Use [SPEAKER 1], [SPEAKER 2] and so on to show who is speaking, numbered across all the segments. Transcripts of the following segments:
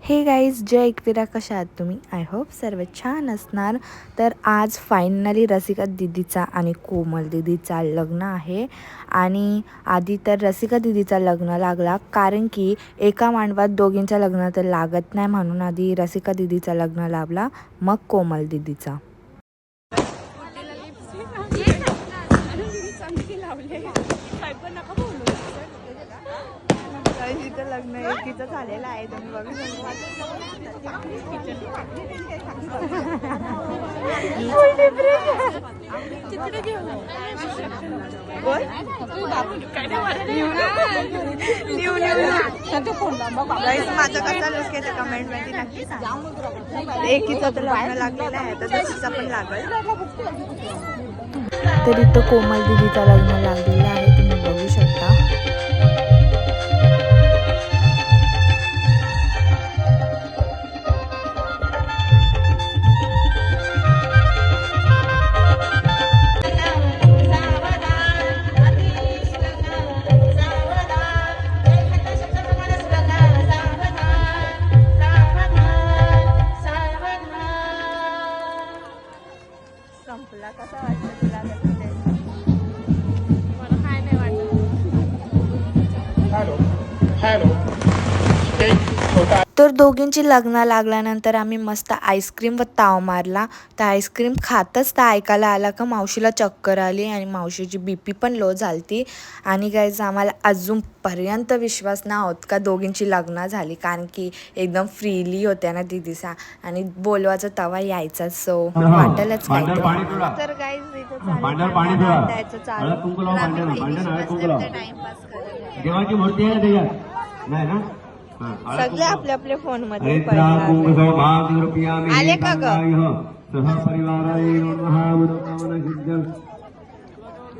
[SPEAKER 1] हे गाईज, जय एकविरा, कशा आहात तुम्ही? आय होप सर्व छान असणार. तर आज फायनली रसिका दिदीचा आणि कोमल दिदीचा लग्न आहे. आणि आधी तर रसिका दिदीचा लग्न लागला, कारण की एका मांडवात दोघींचं लग्न तर लागत नाही, म्हणून आधी रसिका दिदीचा लग्न लावला, मग कोमल दिदीचा. इथं लग्न एकीचं झालेलं आहे, तुम्ही बघू माझं कसं लक्षात कमेंट मध्ये नक्की सांगा. एकीचं तर लग्न लागलेलं आहे, तर दुसरीचं पण लागेल. तर इथं कोमल दिदीचा लग्न लागलेला आहे, तुम्ही बघू शकता. संपला. कसा वाटतं तुला? मला काय नाही वाटत. तर दोघींची लग्न लागल्यानंतर आम्ही मस्त आईस्क्रीम व ताव मारला. तर आईस्क्रीम खातच तर ऐकायला आला का मावशीला चक्कर आली आणि मावशीची BP पण लो झालती. आणि गाईज, आम्हाला अजूनपर्यंत विश्वास नाही होत का दोघींची लग्न झाली, कारण की एकदम फ्रीली होत्या ना दिदीसा, आणि बोलवाचा तवा यायचा, सो वाटेलच काय. तर गाईज इथं सगळे आपल्या आपल्या फोन मध्ये आले का ग?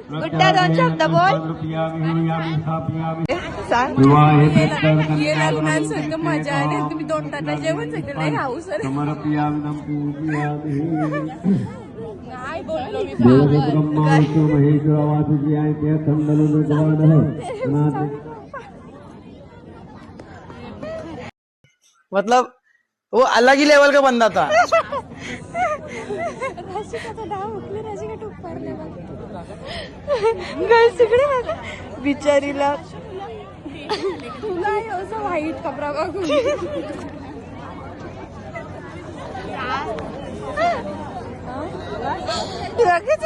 [SPEAKER 1] गुड्डा, दोन शब्द बोल. मजा आली. तुम्ही 2 ताटा जेवण सगळं नाही खाऊ सर.
[SPEAKER 2] मतलब वो अलग ही लेवल का बंदा था.
[SPEAKER 1] बिचारीला
[SPEAKER 3] व्हाईट कपडा बघून
[SPEAKER 1] लगेच